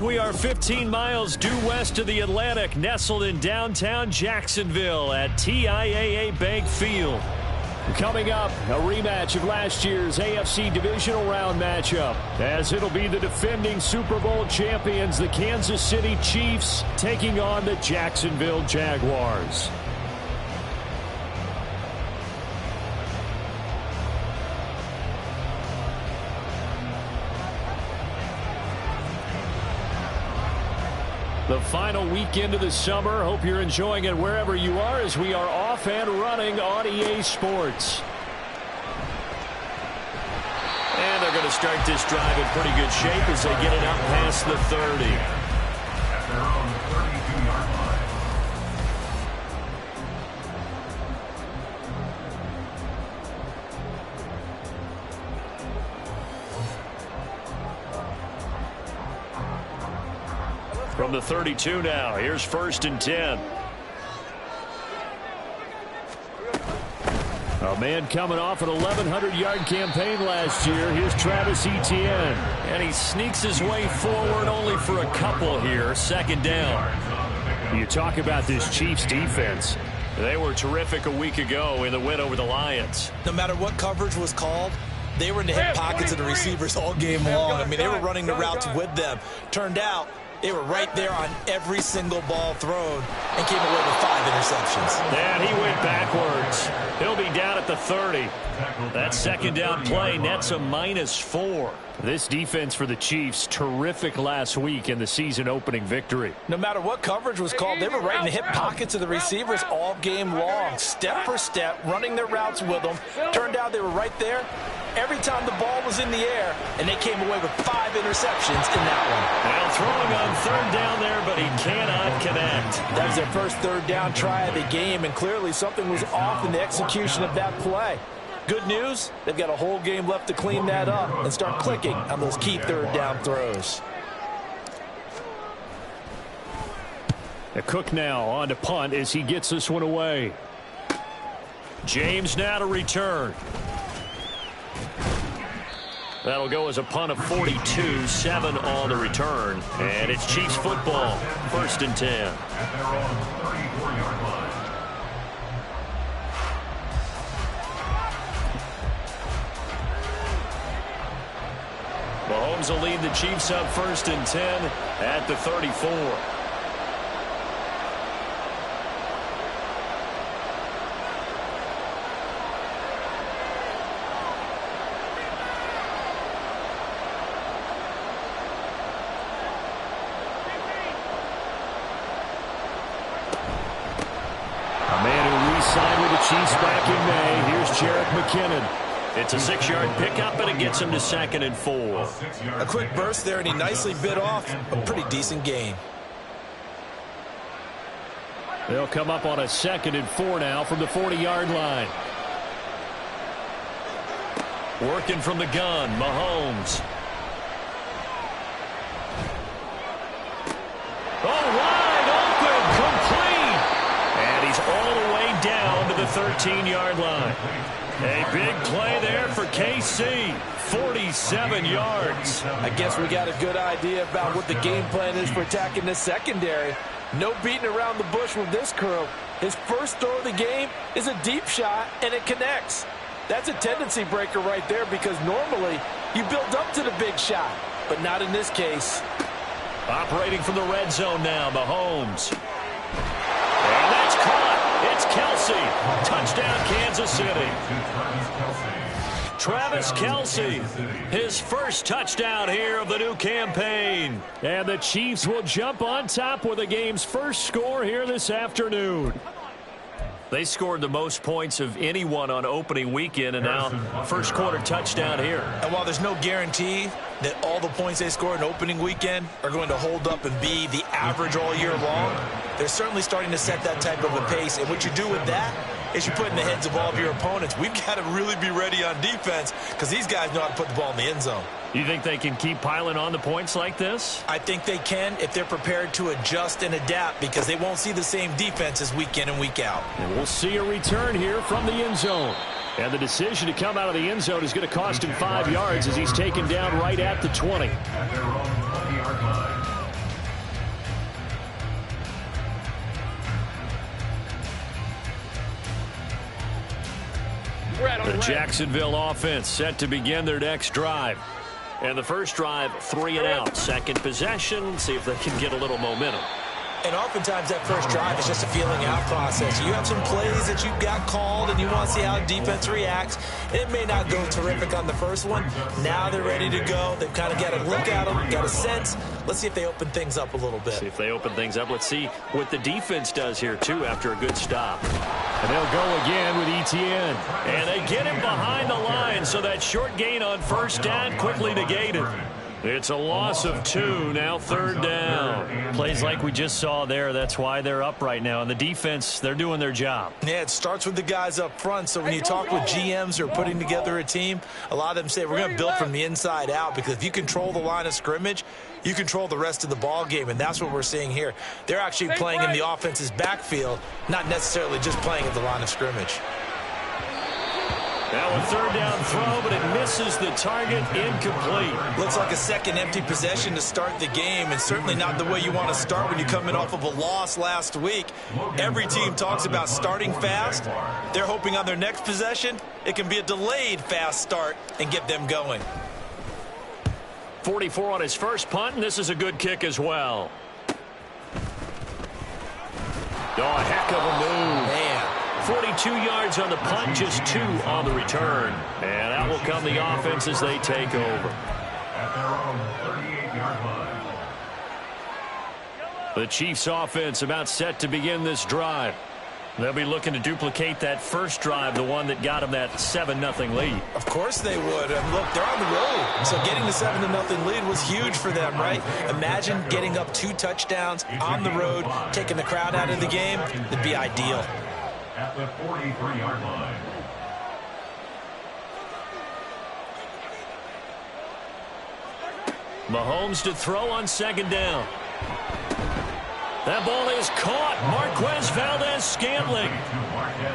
We are 15 miles due west of the Atlantic, nestled in downtown Jacksonville at TIAA Bank Field. Coming up, a rematch of last year's AFC Divisional Round matchup, as it'll be the defending Super Bowl champions, the Kansas City Chiefs, taking on the Jacksonville Jaguars. The final weekend of the summer. Hope you're enjoying it wherever you are as we are off and running on EA Sports. And they're going to start this drive in pretty good shape as they get it up past the 30. At their own 32-yard line. From the 32 now, here's 1st and 10. A man coming off an 1,100-yard campaign last year. Here's Travis Etienne. And he sneaks his way forward only for a couple here. 2nd down. You talk about this Chiefs defense. They were terrific a week ago in the win over the Lions. No matter what coverage was called, they were in the hip pockets of the receivers all game long. I mean, they were running the routes with them. Turned out, they were right there on every single ball thrown and came away with 5 interceptions. And he went backwards. He'll be down at the 30. That 2nd down play nets a -4. This defense for the Chiefs, terrific last week in the season-opening victory. No matter what coverage was called, they were right in the hip pockets of the receivers all game long, step for step, running their routes with them. Turned out they were right there every time the ball was in the air, and they came away with 5 interceptions in that one. Well, throwing on 3rd down there, but he cannot connect. That was their first 3rd down try of the game, and clearly something was off in the execution of that play. Good news, they've got a whole game left to clean that up and start clicking on those key 3rd down throws. Cook now on to punt as he gets this one away. James now to return. That'll go as a punt of 42, 7 on the return. And it's Chiefs football, 1st and 10. At their own 34-yard line. Mahomes will lead the Chiefs up 1st and 10 at the 34. A man who re-signed with the Chiefs back in May. Here's Jerick McKinnon. It's a 6-yard pickup, and it gets him to 2nd and 4. A quick burst there, and he nicely bit off a pretty decent gain. They'll come up on a 2nd and 4 now from the 40-yard line. Working from the gun, Mahomes. Oh, wide open, complete. And he's all the way down to the 13-yard line. A big play there for KC. 47 yards. I guess we got a good idea about what the game plan is for attacking this secondary. No beating around the bush with this crew. His first throw of the game is a deep shot, and it connects. That's a tendency breaker right there because normally you build up to the big shot, but not in this case. Operating from the red zone now, Mahomes. And that's caught. It's Kelce. Touchdown, Kansas City. Travis Kelce, his first touchdown here of the new campaign. And the Chiefs will jump on top with the game's first score here this afternoon. They scored the most points of anyone on opening weekend, and now first quarter touchdown here. And while there's no guarantee that all the points they scored in opening weekend are going to hold up and be the average all year long, they're certainly starting to set that type of a pace. And what you do with that is you put in the heads of all of your opponents, we've got to really be ready on defense because these guys know how to put the ball in the end zone. You think they can keep piling on the points like this? I think they can if they're prepared to adjust and adapt because they won't see the same defenses week in and week out. And we'll see a return here from the end zone. And the decision to come out of the end zone is going to cost him 5 yards as he's taken down right at the 20. At their own 20-yard line. The Jacksonville offense set to begin their next drive. And the first drive, 3 and out. Second possession, see if they can get a little momentum. And oftentimes that first drive is just a feeling out process. You have some plays that you've got called and you want to see how defense reacts. It may not go terrific on the first one. Now they're ready to go. They've kind of got a look at them, got a sense. Let's see if they open things up a little bit. See if they open things up. Let's see what the defense does here, too, after a good stop. And they'll go again with Etienne. And they get him behind the line, so that short gain on first down quickly negated. It's a loss of 2, now third down. Plays like we just saw there, that's why they're up right now. And the defense, they're doing their job. Yeah, it starts with the guys up front. So when you talk with GMs who are putting together a team, a lot of them say we're going to build from the inside out, because if you control the line of scrimmage, you control the rest of the ball game, and that's what we're seeing here. They're actually playing in the offense's backfield, not necessarily just playing at the line of scrimmage. Now a third down throw, but it misses the target, incomplete. Looks like a second empty possession to start the game, and certainly not the way you want to start when you come in off of a loss last week. Every team talks about starting fast. They're hoping on their next possession, it can be a delayed fast start and get them going. 44 on his first punt, and this is a good kick as well. Oh, a heck of a move. Man. 42 yards on the punt, just 2 on the return. And that will come the offense as they take over. At their own 38-yard line. The Chiefs offense about set to begin this drive. They'll be looking to duplicate that first drive, the one that got them that 7-0 lead. Of course they would. Look, they're on the road. So getting the 7-0 lead was huge for them, right? Imagine getting up 2 touchdowns on the road, taking the crowd out of the game. It'd be ideal. At the 43-yard line. Mahomes to throw on second down. That ball is caught. Marquez Valdes-Scantling.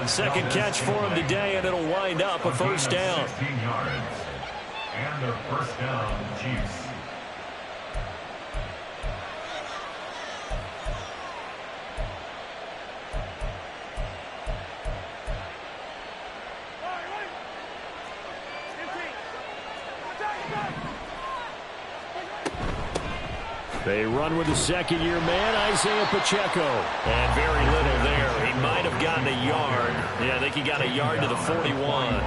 Second catch for him today, and it'll wind up a first down. 16 yards. And a first down, Chiefs. They run with the second-year man, Isaiah Pacheco. And very little there. He might have gotten a yard. Yeah, I think he got a yard to the 41.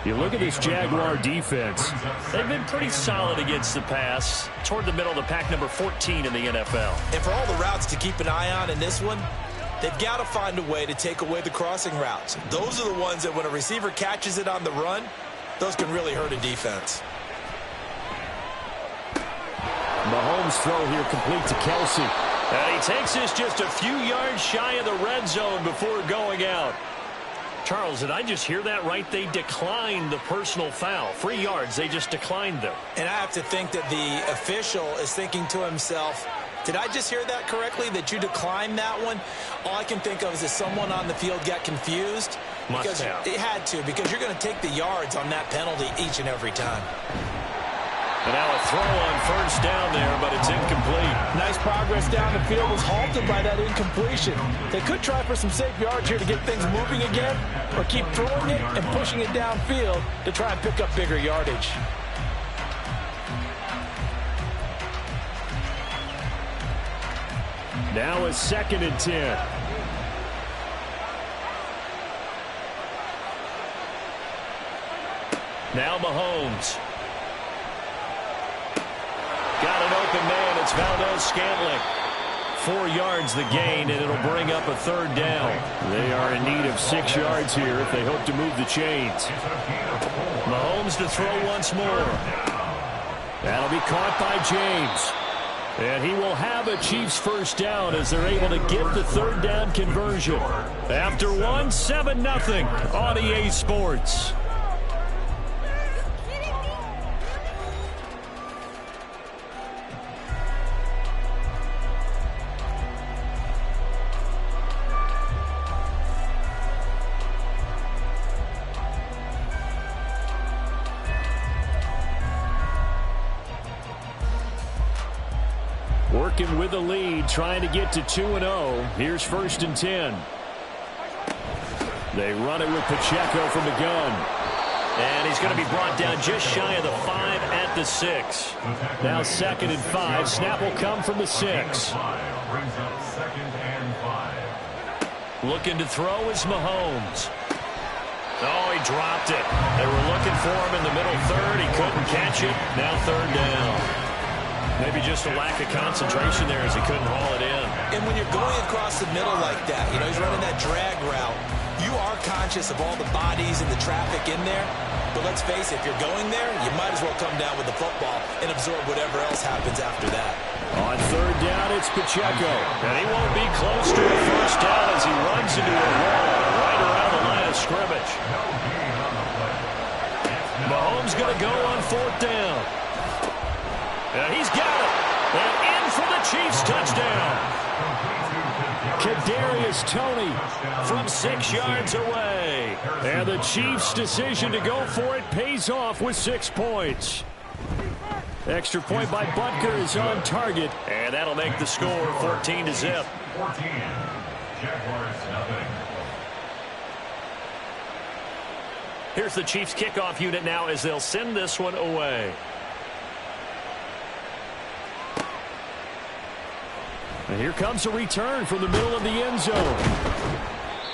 You look at this Jaguar defense. They've been pretty solid against the pass. Toward the middle of the pack, number 14 in the NFL. And for all the routes to keep an eye on in this one, they've got to find a way to take away the crossing routes. Those are the ones that when a receiver catches it on the run, those can really hurt a defense. Mahomes' throw here complete to Kelsey. And he takes this just a few yards shy of the red zone before going out. Charles, did I just hear that right? They declined the personal foul. 3 yards, they just declined them. And I have to think that the official is thinking to himself, did I just hear that correctly, that you declined that one? All I can think of is that someone on the field got confused. Must have. It had to, because you're going to take the yards on that penalty each and every time. And now a throw on first down there, but it's incomplete. Nice progress down the field, was halted by that incompletion. They could try for some safe yards here to get things moving again, or keep throwing it and pushing it downfield to try and pick up bigger yardage. Now a 2nd and 10. Now Mahomes. Got an open man. It's Valdes-Scantling. 4 yards the gain, and it'll bring up a third down. They are in need of 6 yards here if they hope to move the chains. Mahomes to throw once more. That'll be caught by James. And he will have a Chiefs first down as they're able to get the third down conversion. After one, 7-0 on EA Sports. Working with the lead, trying to get to 2-0. Here's 1st and 10. They run it with Pacheco from the gun. And he's going to be brought down just shy of the 5 at the 6. Now 2nd and 5. Snap will come from the 6. Brings up 2nd and 5. Looking to throw is Mahomes. Oh, he dropped it. They were looking for him in the middle third. He couldn't catch it. Now 3rd down. Maybe just a lack of concentration there as he couldn't haul it in. And when you're going across the middle like that, you know, he's running that drag route, you are conscious of all the bodies and the traffic in there. But let's face it, if you're going there, you might as well come down with the football and absorb whatever else happens after that. On 3rd down, it's Pacheco. And he won't be close to a 1st down as he runs into a wall right around the line of scrimmage. Mahomes going to go on 4th down. And he's got it. And in for the Chiefs touchdown. Kadarius Toney from 6 yards away. And the Chiefs' decision to go for it pays off with 6 points. Extra point by Butker is on target. And that'll make the score 14-0. 14. Jaguars nothing. Here's the Chiefs kickoff unit now as they'll send this one away. And here comes a return from the middle of the end zone.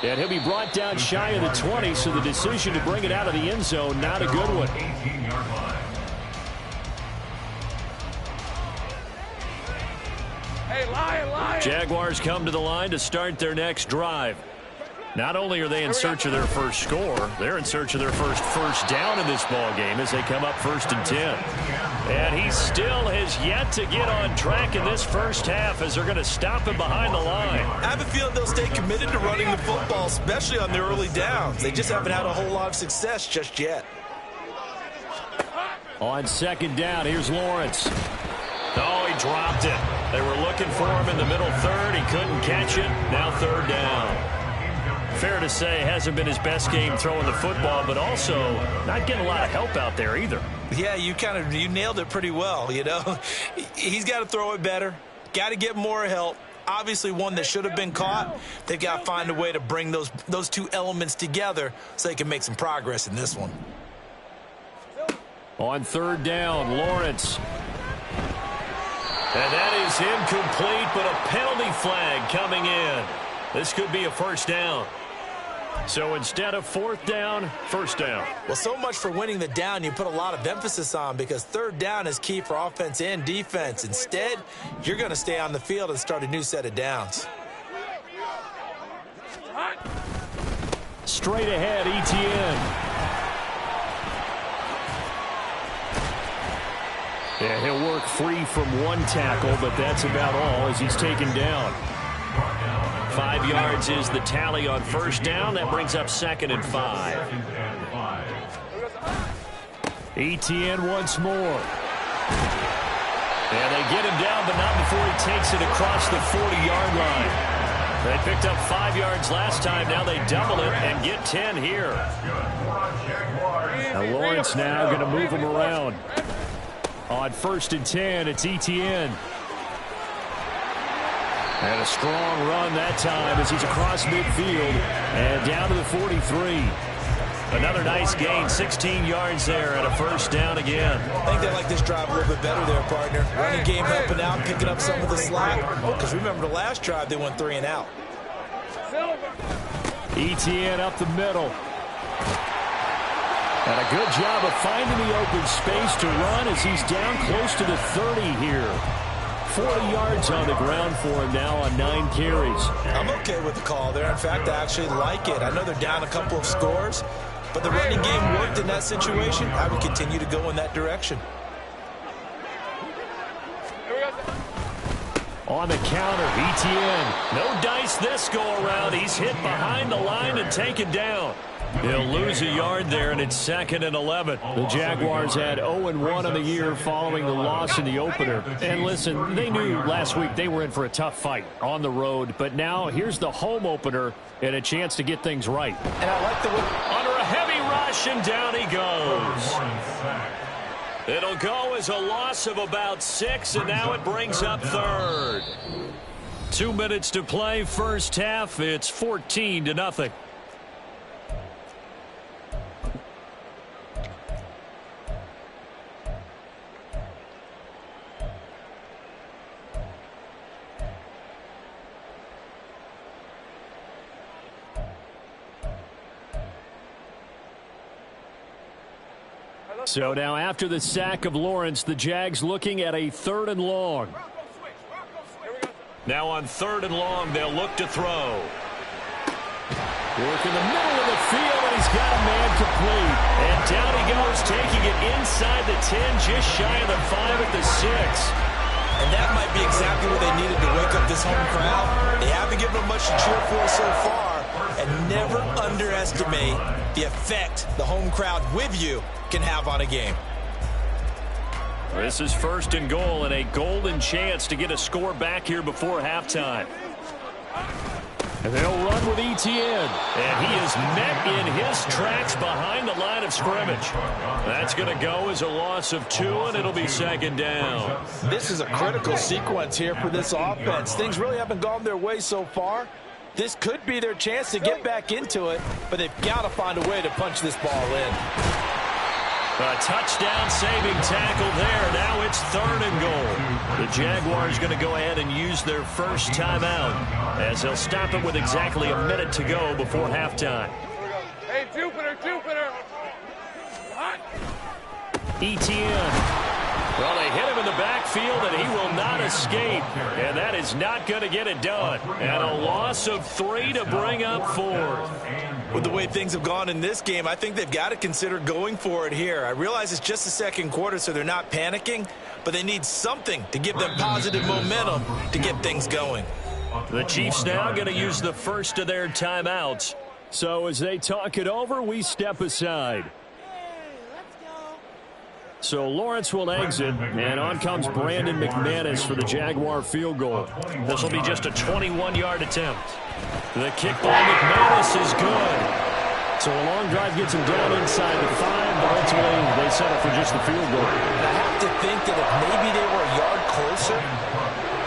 And he'll be brought down shy of the 20, so the decision to bring it out of the end zone, not a good one. 18-yard line. Hey, Lion. Jaguars come to the line to start their next drive. Not only are they in search of their first score, they're in search of their first down in this ball game as they come up 1st and 10. And he still has yet to get on track in this first half as they're going to stop him behind the line. I have a feeling they'll stay committed to running the football, especially on their early downs. They just haven't had a whole lot of success just yet. On 2nd down, here's Lawrence. Oh, he dropped it. They were looking for him in the middle third. He couldn't catch it. Now 3rd down. Fair to say, hasn't been his best game throwing the football, but also not getting a lot of help out there either. Yeah, you nailed it pretty well, you know. He's got to throw it better. Got to get more help. Obviously one that should have been caught. They've got to find a way to bring those two elements together so they can make some progress in this one. On 3rd down, Lawrence. And that is incomplete, but a penalty flag coming in. This could be a 1st down. So instead of 4th down, 1st down. Well, so much for winning the down you put a lot of emphasis on, because 3rd down is key for offense and defense. Instead, you're going to stay on the field and start a new set of downs. Straight ahead, Etienne. Yeah, he'll work free from 1 tackle, but that's about all as he's taken down. 5 yards is the tally on 1st down. That brings up 2nd and 5. Etienne once more. And they get him down, but not before he takes it across the 40-yard line. They picked up 5 yards last time. Now they double it and get 10 here. Now Lawrence now going to move him around. On 1st and 10, it's Etienne. And a strong run that time as he's across midfield and down to the 43. Another nice gain, 16 yards there and a 1st down again. I think they like this drive a little bit better there, partner. Running game helping out, picking up some of the slack. Because remember the last drive, they went 3 and out. Etienne up the middle. And a good job of finding the open space to run as he's down close to the 30 here. 40 yards on the ground for him now on 9 carries. I'm okay with the call there. In fact, I actually like it. I know they're down a couple of scores, but the running game worked in that situation. I would continue to go in that direction. On the counter, Etienne. No dice this go-around. He's hit behind the line and taken down. He'll lose a yard there, and it's 2nd and 11. The Jaguars had 0-1 on the year following the loss in the opener. And listen, they knew last week they were in for a tough fight on the road. But now here's the home opener and a chance to get things right. And I like the way under a heavy rush, and down he goes. It'll go as a loss of about 6, and now it brings up 3rd. 2 minutes to play, 1st half. It's 14-0. So now after the sack of Lawrence, the Jags looking at a 3rd and long. Now on 3rd and long, they'll look to throw. Work in the middle of the field, and he's got a man complete. And down he goes, taking it inside the 10, just shy of the 5 at the 6. And that might be exactly what they needed to wake up this home crowd. They haven't given them much to cheer for so far. And never underestimate the effect the home crowd with you can have on a game. This is 1st and goal, and a golden chance to get a score back here before halftime. And they'll run with Etienne. And he is met in his tracks behind the line of scrimmage. That's going to go as a loss of 2, and it'll be 2nd down. This is a critical sequence here for this offense. Things really haven't gone their way so far. This could be their chance to get back into it, but they've got to find a way to punch this ball in. A touchdown saving tackle there. Now it's 3rd and goal. The Jaguars going to go ahead and use their first timeout as they'll stop it with exactly a minute to go before halftime. Hey, Jupiter. Etienne. Well, they hit him in the backfield, and he will not escape. And that is not going to get it done. And a loss of 3 to bring up 4th. With the way things have gone in this game, I think they've got to consider going for it here. I realize it's just the 2nd quarter, so they're not panicking, but they need something to give them positive momentum to get things going. The Chiefs now going to use the first of their timeouts. So as they talk it over, we step aside. So Lawrence will exit, and on comes Brandon McManus for the Jaguar field goal. This will be just a 21-yard attempt. The kick by McManus is good. So a long drive gets him down inside the 5, but ultimately they settle for just the field goal. I have to think that if maybe they were a yard closer,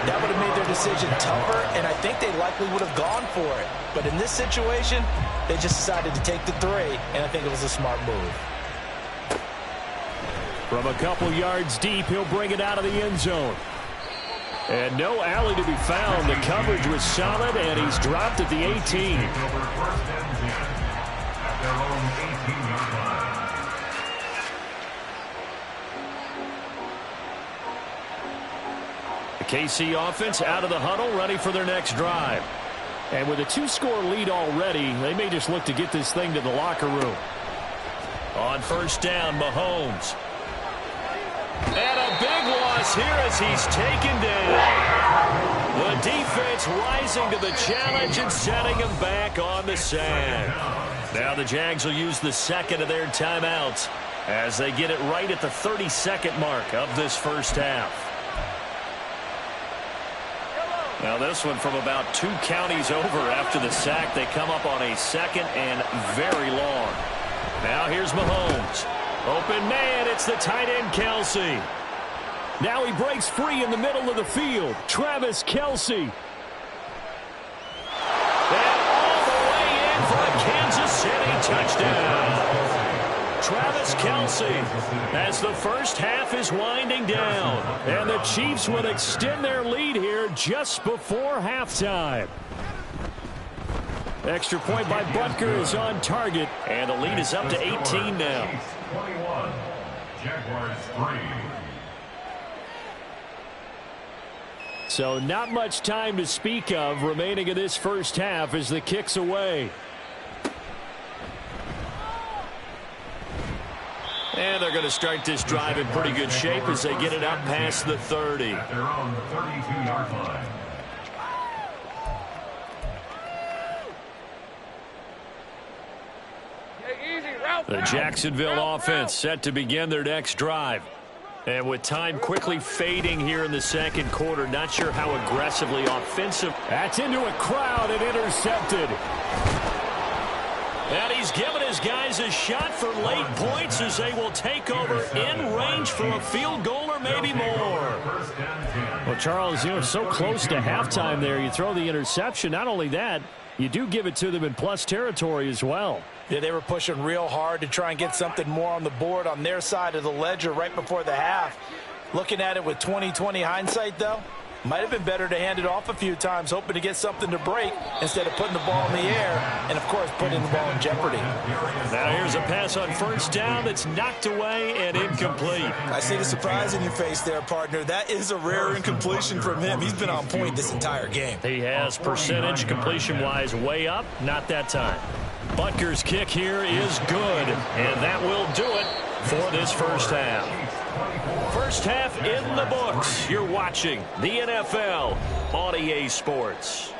that would have made their decision tougher, and I think they likely would have gone for it. But in this situation, they just decided to take the 3, and I think it was a smart move. From a couple yards deep, he'll bring it out of the end zone. And no alley to be found. The coverage was solid, and he's dropped at the 18. The KC offense out of the huddle, ready for their next drive. And with a 2-score lead already, they may just look to get this thing to the locker room. On 1st down, Mahomes. And a big loss here as he's taken down. The defense rising to the challenge and setting him back on the sack. Now the Jags will use the 2nd of their timeouts as they get it right at the 32nd mark of this first half. Now this one from about 2 counties over after the sack. They come up on a 2nd and very long. Now here's Mahomes. Open man, it's the tight end, Kelce. Now he breaks free in the middle of the field. Travis Kelce. And all the way in for a Kansas City touchdown. Travis Kelce as the first half is winding down. And the Chiefs will extend their lead here just before halftime. Extra point by Butker is on target, and the lead is up to 18 now. 21, Jaguars 3. So not much time to speak of remaining in this first half as the kick's away. And they're going to start this drive in pretty good shape as they get it up past the 30. At their own 32-yard line. The Jacksonville offense set to begin their next drive. And with time quickly fading here in the 2nd quarter, not sure how aggressively offensive. That's into a crowd and intercepted. And he's given his guys a shot for late points as they will take over in range for a field goal or maybe more. Well, Charles, so close to halftime there. You throw the interception. Not only that, you do give it to them in plus territory as well. Yeah, they were pushing real hard to try and get something more on the board on their side of the ledger right before the half. Looking at it with 20/20 hindsight, though, Might have been better to hand it off a few times, hoping to get something to break instead of putting the ball in the air and, of course, putting the ball in jeopardy. Now here's a pass on first down that's knocked away and incomplete. I see the surprise in your face there, partner. That is a rare incompletion from him. He's been on point this entire game. He has percentage completion-wise way up, not that time. Butker's kick here is good, and that will do it for this first half. First half in the books. You're watching the NFL on EA Sports.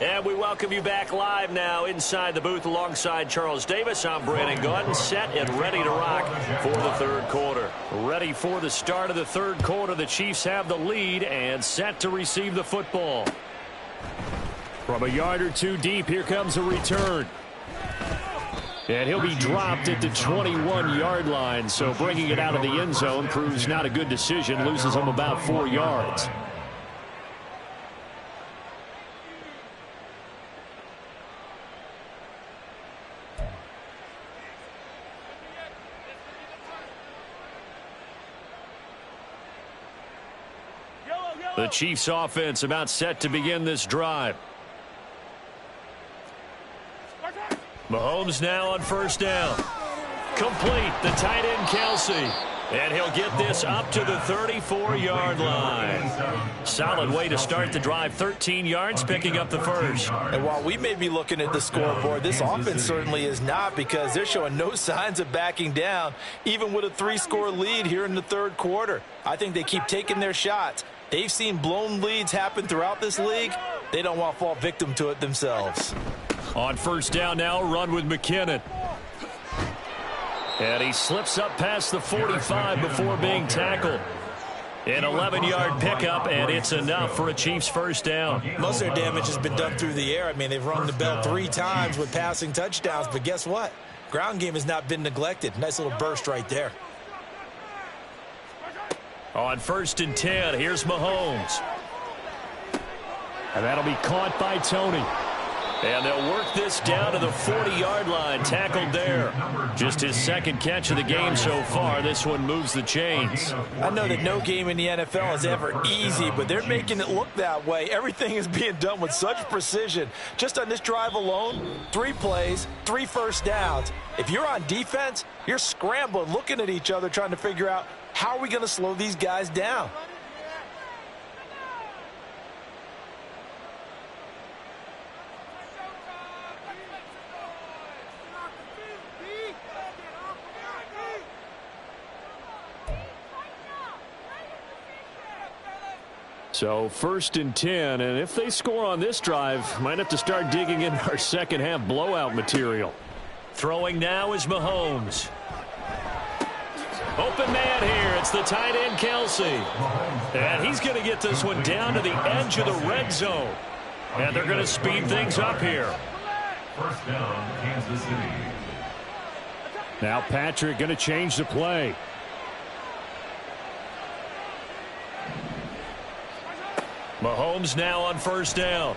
And we welcome you back live now inside the booth alongside Charles Davis. I'm Brandon Gaudin, set and ready to rock for the third quarter. Ready for the start of the third quarter. The Chiefs have the lead and set to receive the football. From a yard or two deep, here comes a return. And he'll be dropped at the 21-yard line, so bringing it out of the end zone proves not a good decision. Loses him about 4 yards. The Chiefs offense about set to begin this drive. Mahomes now on first down. Complete, the tight end Kelsey. And he'll get this up to the 34-yard line. Solid way to start the drive. 13 yards, picking up the first. And while we may be looking at the scoreboard, this offense certainly is not, because they're showing no signs of backing down, even with a 3-score lead here in the third quarter. I think they keep taking their shots. They've seen blown leads happen throughout this league. They don't want to fall victim to it themselves. On first down now, run with McKinnon. And he slips up past the 45 before being tackled. An 11-yard pickup, and it's enough for a Chiefs first down. Most of their damage has been done through the air. I mean, they've rung the bell 3 times with passing touchdowns, but guess what? Ground game has not been neglected. Nice little burst right there. On first and 10, here's Mahomes. And that'll be caught by Tony. And they'll work this down to the 40-yard line, tackled there. Just his second catch of the game so far. This one moves the chains. I know that no game in the NFL is ever easy, but they're making it look that way. Everything is being done with such precision. Just on this drive alone, 3 plays, 3 first downs. If you're on defense, you're scrambling, looking at each other, trying to figure out, how are we going to slow these guys down? So first and 10, and if they score on this drive, might have to start digging into our second half blowout material. Throwing now is Mahomes. Open man here. It's the tight end Kelsey. And he's going to get this one down to the edge of the red zone. And they're going to speed things up here. First down, Kansas City. Now Patrick going to change the play. Mahomes now on first down.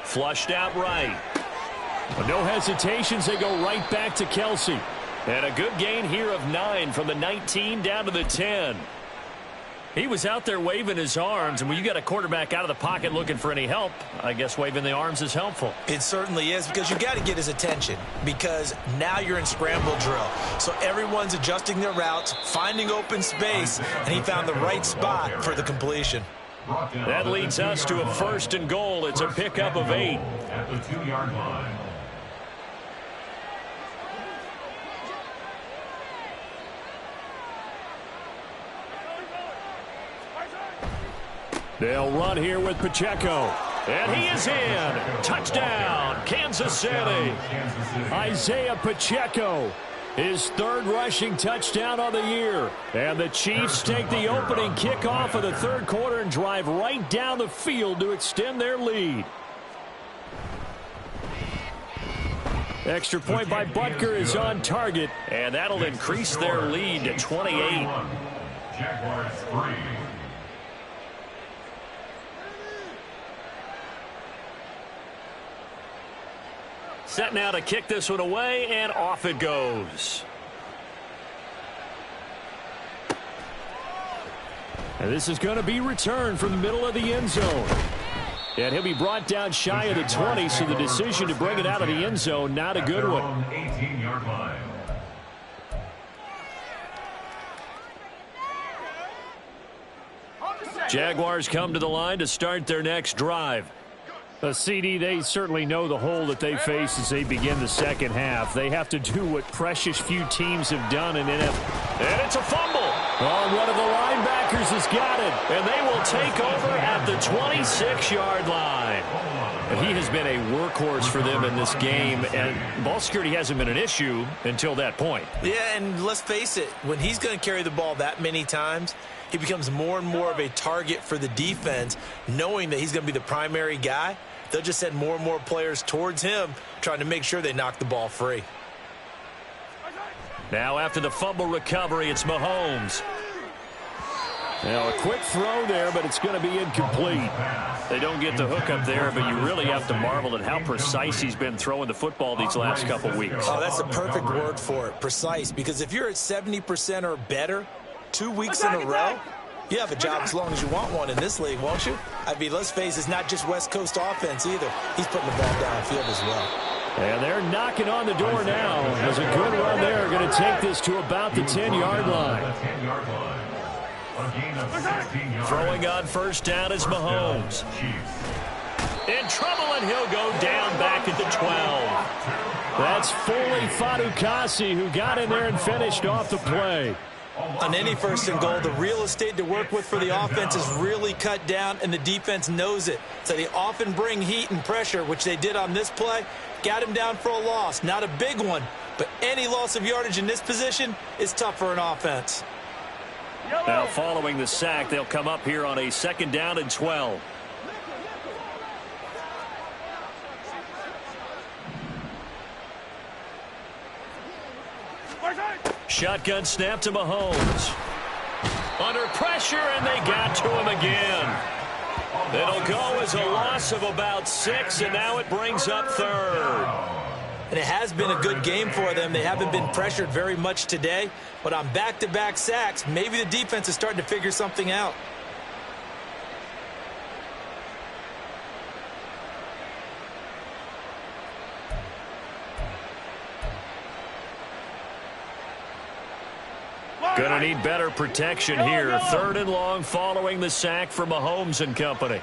Flushed out right. But no hesitations. They go right back to Kelsey. And a good gain here of 9 from the 19 down to the 10. He was out there waving his arms, and when you got a quarterback out of the pocket looking for any help, I guess waving the arms is helpful. It certainly is, because you got to get his attention, because now you're in scramble drill. So everyone's adjusting their routes, finding open space, and he found the right spot for the completion. That leads us to a first and goal. It's a pickup of 8. At the 2-yard line. They'll run here with Pacheco. And he is in. Touchdown, Kansas City. Isaiah Pacheco, his 3rd rushing touchdown of the year. And the Chiefs take the opening kickoff of the third quarter and drive right down the field to extend their lead. Extra point by Butker is on target, and that'll increase their lead to 28. Jaguars 3. Set now to kick this one away, and off it goes. And this is going to be returned from the middle of the end zone. And he'll be brought down shy of the 20, so the decision to bring it out of the end zone, not a good one. 18-yard line. Jaguars come to the line to start their next drive. CD, they certainly know the hole that they face as they begin the second half. They have to do what precious few teams have done in NFL. And it's a fumble. Oh, one of the linebackers has got it. And they will take over at the 26-yard line. And he has been a workhorse for them in this game. And ball security hasn't been an issue until that point. Yeah, and let's face it, when he's going to carry the ball that many times, he becomes more and more of a target for the defense, knowing that he's going to be the primary guy. They'll just send more and more players towards him, trying to make sure they knock the ball free. Now after the fumble recovery, it's Mahomes. Now a quick throw there, but it's going to be incomplete. They don't get the hook up there, but you really have to marvel at how precise he's been throwing the football these last couple weeks. Oh, that's the perfect word for it, precise, because if you're at 70% or better 2 weeks in a row, you have a job as long as you want one in this league, won't you? I mean, let's face it, it's not just West Coast offense either. He's putting the ball downfield as well. And they're knocking on the door now. There's a good run there. Going to take this to about the 10-yard line. Throwing on first down is Mahomes. In trouble, and he'll go down back at the 12. That's Foley Fatukasi who got in there and finished off the play. On any first and goal, the real estate to work with for the offense is really cut down, and the defense knows it. So they often bring heat and pressure, which they did on this play. Got him down for a loss. Not a big one, but any loss of yardage in this position is tough for an offense. Now following the sack, they'll come up here on a 2nd down and 12. Shotgun snap to Mahomes. Under pressure, and they got to him again. It'll go as a loss of about 6, and now it brings up 3rd. And it has been a good game for them. They haven't been pressured very much today, but on back-to-back sacks, maybe the defense is starting to figure something out. Going to need better protection here. 3rd and long following the sack for Mahomes and company.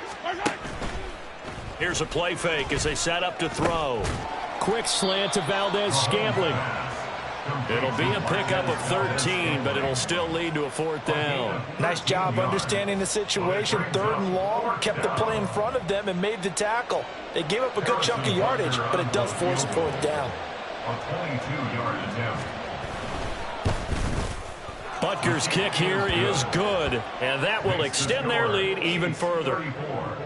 Here's a play fake as they set up to throw. Quick slant to Valdez-Scantling. It'll be a pickup of 13, but it'll still lead to a 4th down. Nice job understanding the situation. 3rd and long, kept the play in front of them and made the tackle. They gave up a good chunk of yardage, but it does force a 4th down. A 22-yard attempt. Butker's kick here is good, and that will extend their lead even further.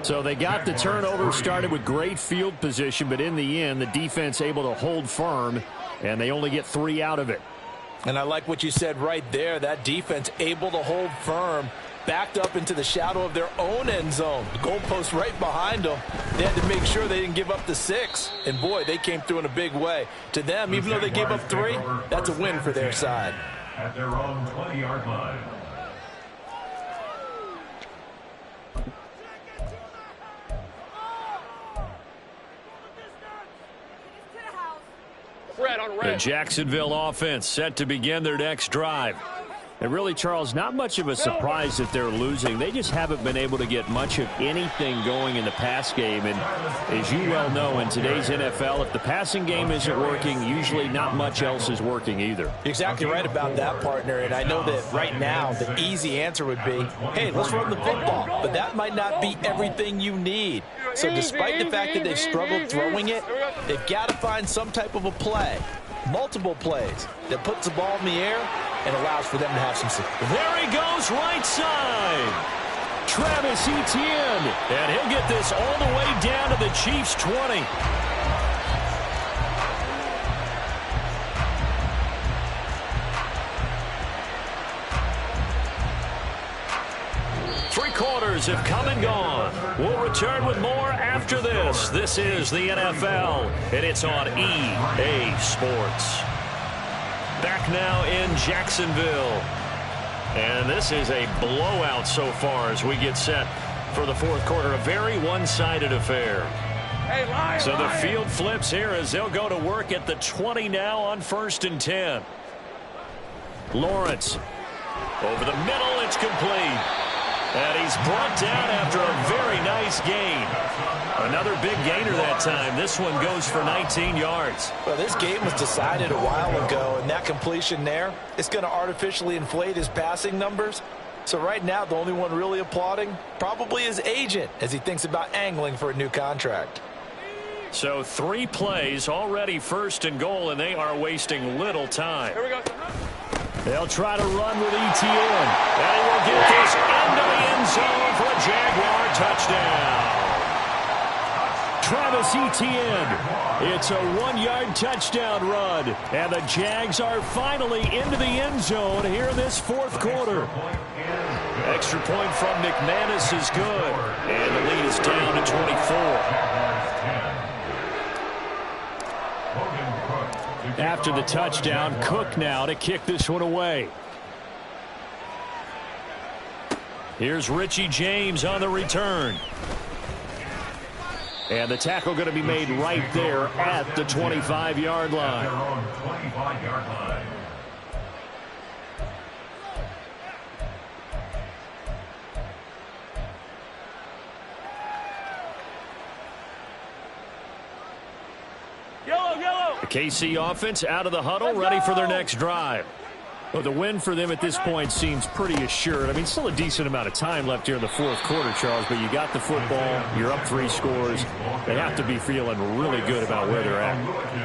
So they got the turnover, started with great field position, but in the end, the defense able to hold firm, and they only get 3 out of it. And I like what you said right there. That defense able to hold firm, backed up into the shadow of their own end zone. The goalpost right behind them. They had to make sure they didn't give up the 6. And, boy, they came through in a big way. To them, even though they gave up 3, that's a win for their side. At their own 20-yard line. The Jacksonville offense set to begin their next drive. And really, Charles, not much of a surprise that they're losing. They just haven't been able to get much of anything going in the pass game. And as you well know, in today's NFL, if the passing game isn't working, usually not much else is working either. You're exactly right about that, partner. And I know that right now the easy answer would be, hey, let's run the football. But that might not be everything you need. So despite the fact that they've struggled throwing it, they've got to find some type of a play, multiple plays, that puts the ball in the air and allows for them to have some success. There he goes, right side. Travis Etienne. And he'll get this all the way down to the Chiefs' 20. quarters have come and gone. We'll return with more after this. This is the NFL, and it's on EA Sports. Back now in Jacksonville. And this is a blowout so far as we get set for the fourth quarter. A very one-sided affair. So the field flips here as they'll go to work at the 20 now on 1st and 10. Lawrence over the middle. It's complete. And he's brought down after a very nice gain. Another big gainer that time. This one goes for 19 yards. Well, this game was decided a while ago, and that completion there is going to artificially inflate his passing numbers. So right now, the only one really applauding probably his agent as he thinks about angling for a new contract. So 3 plays, already 1st and goal, and they are wasting little time. Here we go. They'll try to run with ETN. And he will get this into the end zone for a Jaguar touchdown. Travis Etienne. It's a 1-yard touchdown run. And the Jags are finally into the end zone here in this fourth quarter. Extra point from McManus is good. And the lead is down to 24. After the touchdown, Cook now to kick this one away. Here's Richie James on the return. And the tackle going to be made right there at the 25-yard line. The KC offense out of the huddle, ready for their next drive. Well, the win for them at this point seems pretty assured. I mean, still a decent amount of time left here in the fourth quarter, Charles, but you got the football, you're up 3 scores. They have to be feeling really good about where they're at.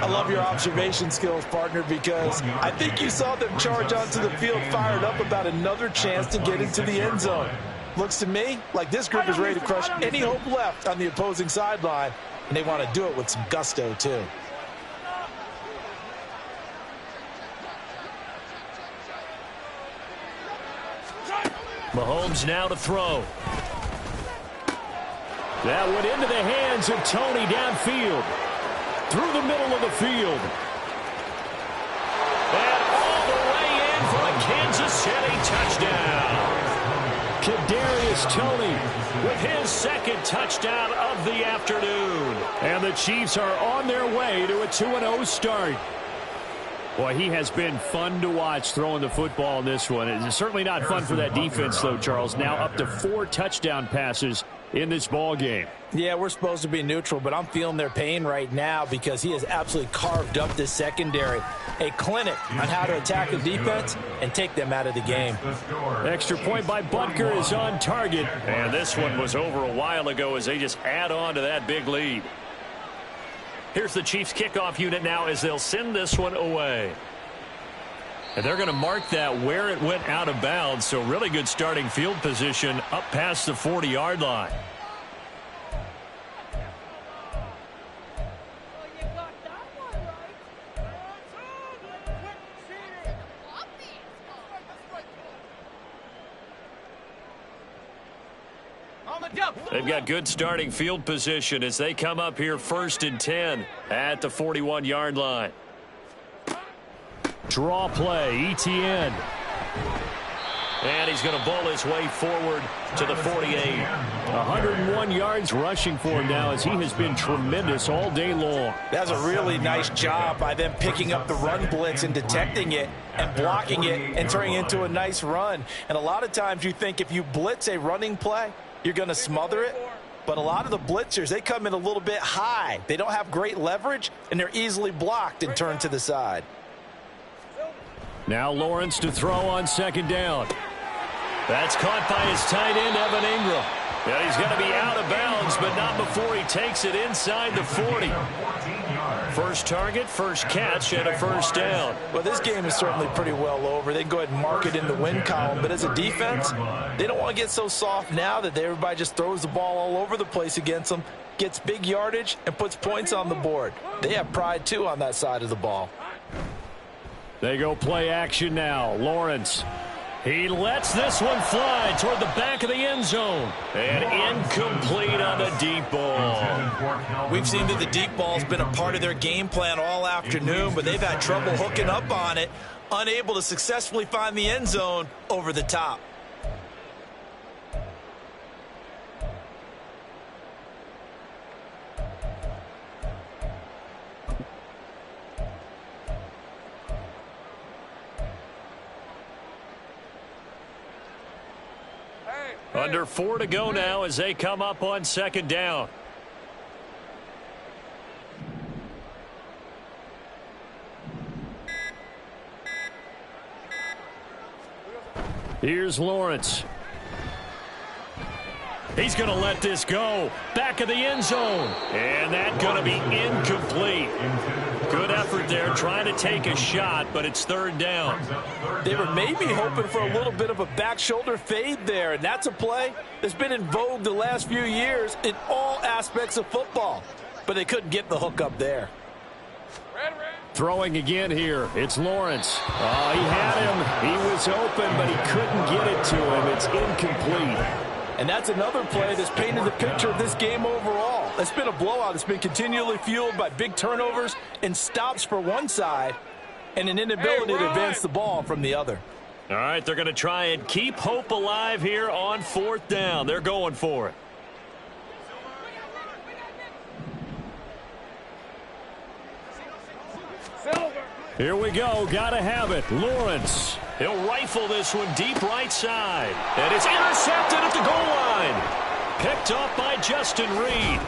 I love your observation skills, partner, because I think you saw them charge onto the field fired up about another chance to get into the end zone. Looks to me like this group is ready to crush any hope left on the opposing sideline, and they want to do it with some gusto, too. Mahomes now to throw. That went into the hands of Tony downfield. Through the middle of the field. And all the way in for a Kansas City touchdown. Kadarius Toney with his 2nd touchdown of the afternoon. And the Chiefs are on their way to a 2-0 start. Boy, he has been fun to watch throwing the football in this one. It's certainly not fun for that defense, though, Charles. Now up to 4 touchdown passes in this ball game. Yeah, we're supposed to be neutral, but I'm feeling their pain right now because he has absolutely carved up this secondary. A clinic on how to attack the defense and take them out of the game. Extra point by Butker is on target. And this one was over a while ago as they just add on to that big lead. Here's the Chiefs kickoff unit now as they'll send this one away. And they're going to mark that where it went out of bounds. So really good starting field position up past the 40-yard line. They've got good starting field position as they come up here 1st and 10 at the 41-yard line. Draw play, Etienne. And he's going to bowl his way forward to the 48. 101 yards rushing for him now as he has been tremendous all day long. That's a really nice job by them picking up the run blitz and detecting it and blocking it and turning it into a nice run. And a lot of times you think if you blitz a running play, you're going to smother it. But a lot of the blitzers, they come in a little bit high. They don't have great leverage, and they're easily blocked and turned to the side. Now Lawrence to throw on 2nd down. That's caught by his tight end, Evan Ingram. Yeah, he's going to be out of bounds, but not before he takes it inside the 40. First target, first catch, and a 1st down. Well, this game is certainly pretty well over. They can go ahead and mark it in the win column, but as a defense, they don't want to get so soft now that everybody just throws the ball all over the place against them, gets big yardage, and puts points on the board. They have pride, too, on that side of the ball. They go play action now. Lawrence He lets this one fly toward the back of the end zone. And incomplete on the deep ball. We've seen that the deep ball's been a part of their game plan all afternoon, but they've had trouble hooking up on it, unable to successfully find the end zone over the top. Under 4 to go now as they come up on second down. Here's Lawrence. He's going to let this go. Back of the end zone. And that's going to be incomplete. Good effort there trying to take a shot, but it's third down. They were maybe hoping for a little bit of a back shoulder fade there, and that's a play that's been in vogue the last few years in all aspects of football. But they couldn't get the hook up there. Throwing again here. It's Lawrence. Oh, he had him. He was open, but he couldn't get it to him. It's incomplete. And that's another play that's painted the picture of this game overall. It's been a blowout. It's been continually fueled by big turnovers and stops for one side and an inability to advance the ball from the other. All right, they're going to try and keep hope alive here on fourth down. They're going for it. Here we go. Got to have it. Lawrence. He'll rifle this one deep right side. And it's intercepted at the goal line. Picked off by Justin Reed.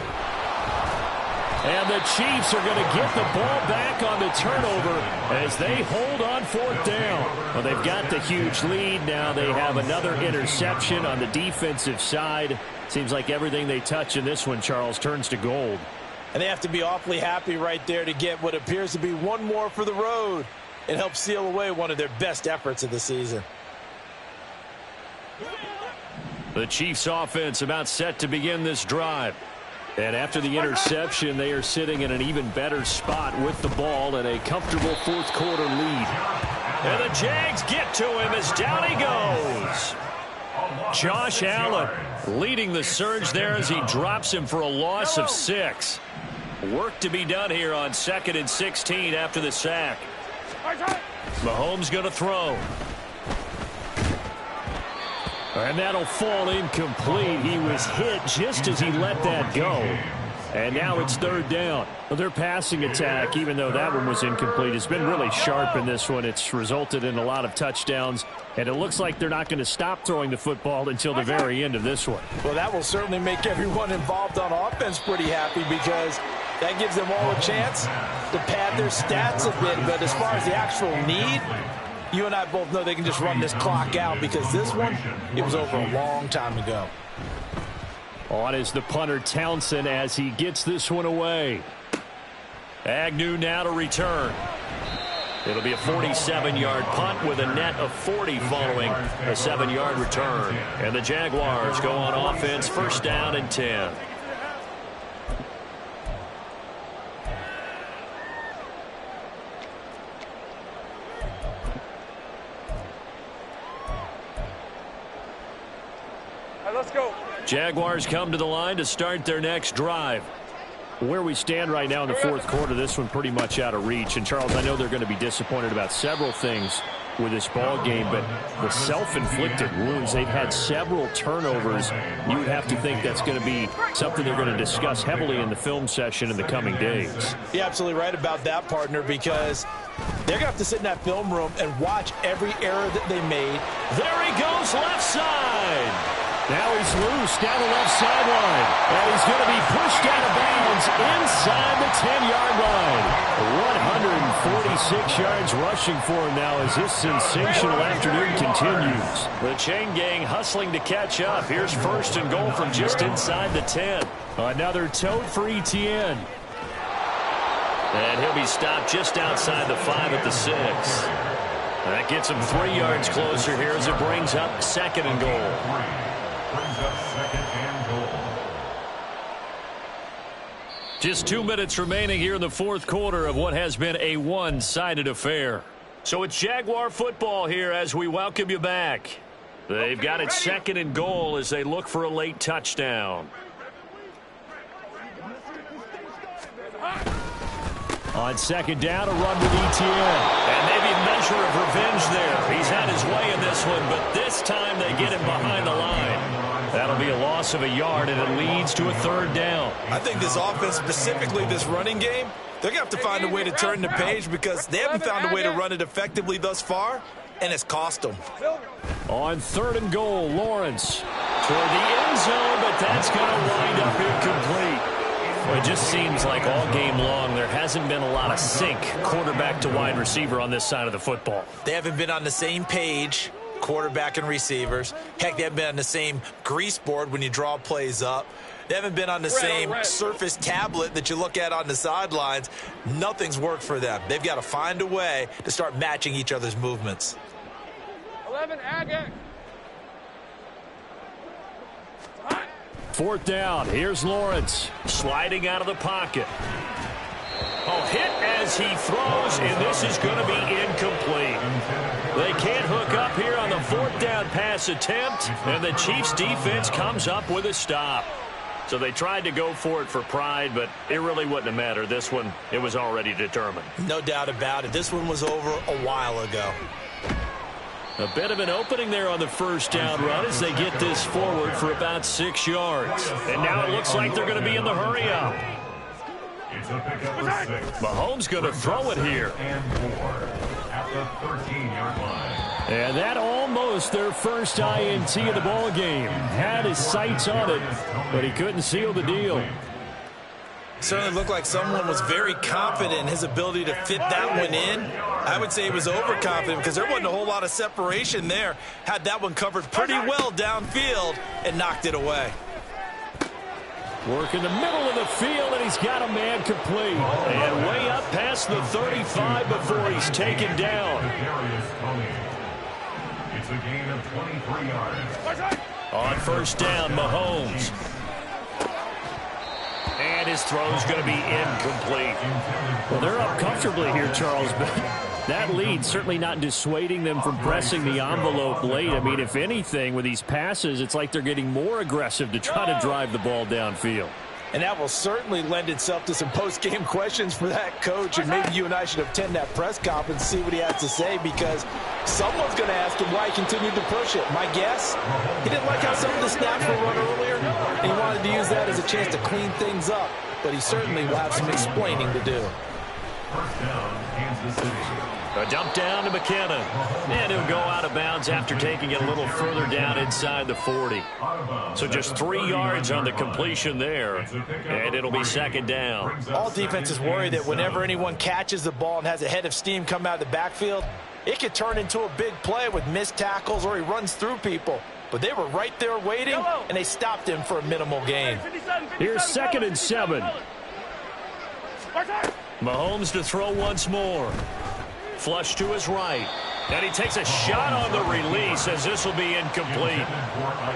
And the Chiefs are going to get the ball back on the turnover as they hold on fourth down. Well, they've got the huge lead. Now they have another interception on the defensive side. Seems like everything they touch in this one, Charles, turns to gold. And they have to be awfully happy right there to get what appears to be one more for the road. It helps seal away one of their best efforts of the season. The Chiefs offense about set to begin this drive. And after the interception, they are sitting in an even better spot with the ball and a comfortable fourth quarter lead. And the Jags get to him as down he goes. Josh Allen leading the surge there as he drops him for a loss of 6. Work to be done here on 2nd and 16 after the sack. Mahomes going to throw. And that'll fall incomplete. He was hit just as he let that go. And now it's third down. Well, their passing attack, even though that one was incomplete, has been really sharp in this one. It's resulted in a lot of touchdowns. And it looks like they're not going to stop throwing the football until the very end of this one. Well, that will certainly make everyone involved on offense pretty happy because that gives them all a chance to pad their stats a bit. But as far as the actual need, you and I both know they can just run this clock out because this one, it was over a long time ago. On is the punter Townsend as he gets this one away. Agnew now to return. It'll be a 47-yard punt with a net of 40 following a 7-yard return. And the Jaguars go on offense, first down and 10. Let's go. Jaguars come to the line to start their next drive. Where we stand right now in the fourth quarter, this one pretty much out of reach. And, Charles, I know they're going to be disappointed about several things with this ball game, but the self-inflicted wounds, they've had several turnovers. You would have to think that's going to be something they're going to discuss heavily in the film session in the coming days. You're absolutely right about that, partner, because they're going to have to sit in that film room and watch every error that they made. There he goes, left side. Now he's loose down the left sideline. And he's going to be pushed out of bounds inside the 10-yard line. 146 yards rushing for him now as this sensational afternoon continues. The chain gang hustling to catch up. Here's first and goal from just inside the 10. Another tote for Etienne. And he'll be stopped just outside the 5 at the 6. That gets him 3 yards closer here as it brings up second and goal. Just 2 minutes remaining here in the fourth quarter of what has been a one-sided affair. So it's Jaguar football here as we welcome you back. They've got it 2nd and goal as they look for a late touchdown. On 2nd down, a run with Etienne. And maybe a measure of revenge there. He's had his way in this one, but this time they get him behind the line. That'll be a loss of a yard, and it leads to a 3rd down. I think this offense, specifically this running game, they're going to have to find a way to turn the page because they haven't found a way to run it effectively thus far, and it's cost them. On 3rd and goal, Lawrence toward the end zone, but that's going to wind up incomplete. Well, it just seems like all game long there hasn't been a lot of sync quarterback to wide receiver on this side of the football. They haven't been on the same page, quarterback and receivers. Heck, they haven't been on the same grease board when you draw plays up. They haven't been on the same surface tablet that you look at on the sidelines. Nothing's worked for them. They've got to find a way to start matching each other's movements. 11, Agate. 4th down. Here's Lawrence sliding out of the pocket. Oh, hit as he throws, and this is going to be incomplete. They can't hook up here on the 4th down pass attempt, and the Chiefs defense comes up with a stop. So they tried to go for it for pride, but it really wouldn't have mattered. This one, it was already determined. No doubt about it. This one was over a while ago. A bit of an opening there on the 1st down run as they get this forward for about 6 yards. And now it looks like they're going to be in the hurry up. It's a pickup of 6. Mahomes going to throw it here. And 4 at the 13-yard line. And that almost their first INT of the ball game. Had his sights on it, but he couldn't seal the deal. Certainly looked like someone was very confident in his ability to fit that one in. I would say he was overconfident because there wasn't a whole lot of separation there. Had that one covered pretty well downfield and knocked it away. Work in the middle of the field, and he's got a man complete. And way up past the 35 before he's taken down. It's a gain of 23 yards. On 1st down, Mahomes. And his throw's going to be incomplete. Well, they're up comfortably here, Charles, but that lead certainly not dissuading them from pressing the envelope late. I mean, if anything, with these passes, it's like they're getting more aggressive to try to drive the ball downfield. And that will certainly lend itself to some post-game questions for that coach. And maybe you and I should attend that press conference and see what he has to say, because someone's going to ask him why he continued to push it. My guess, he didn't like how some of the snaps were run earlier, and he wanted to use that as a chance to clean things up. But he certainly will have some explaining to do. 1st down, Kansas City. A dump down to McKinnon. And he'll go out of bounds after taking it a little further down inside the 40. So just 3 yards on the completion there. And it'll be 2nd down. All defenses worry that whenever anyone catches the ball and has a head of steam come out of the backfield, it could turn into a big play with missed tackles or he runs through people. But they were right there waiting, and they stopped him for a minimal gain. Here's 2nd and 7. Mahomes to throw once more. Flush to his right. And he takes a shot on the release as this will be incomplete.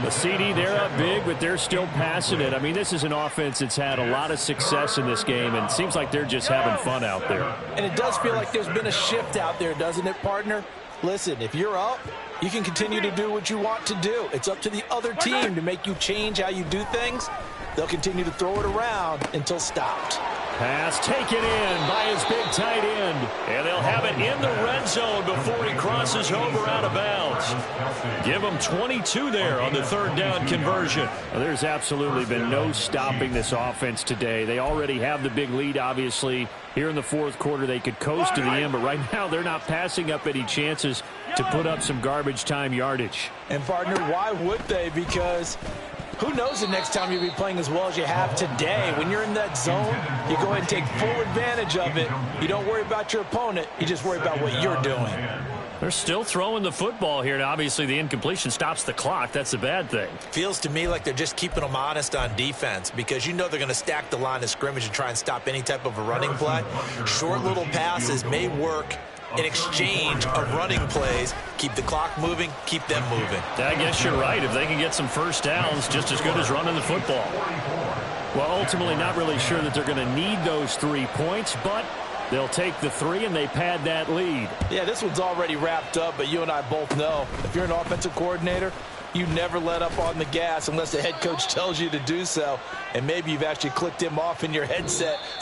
The CD, they're up big, but they're still passing it. I mean, this is an offense that's had a lot of success in this game, and it seems like they're just having fun out there. And it does feel like there's been a shift out there, doesn't it, partner? Listen, if you're up, you can continue to do what you want to do. It's up to the other team to make you change how you do things. They'll continue to throw it around until stopped. Pass taken in by his big tight end. And they'll have it in the red zone before he crosses over out of bounds. Give him 22 there on the 3rd down conversion. Well, there's absolutely been no stopping this offense today. They already have the big lead, obviously. Here in the 4th quarter, they could coast to the end, but right now they're not passing up any chances to put up some garbage time yardage. And, partner, why would they? Because who knows the next time you'll be playing as well as you have today. When you're in that zone, you go ahead and take full advantage of it. You don't worry about your opponent. You just worry about what you're doing. They're still throwing the football here, and obviously the incompletion stops the clock. That's a bad thing. Feels to me like they're just keeping them honest on defense, because you know they're going to stack the line of scrimmage and try and stop any type of a running play. Short little passes may work in exchange of running plays. Keep the clock moving, keep them moving. I guess you're right. If they can get some first downs, just as good as running the football. Well, ultimately not really sure that they're going to need those 3 points, but They'll take the 3, and they pad that lead. Yeah, this one's already wrapped up, but you and I both know if you're an offensive coordinator, you never let up on the gas unless the head coach tells you to do so. And maybe you've actually clicked him off in your headset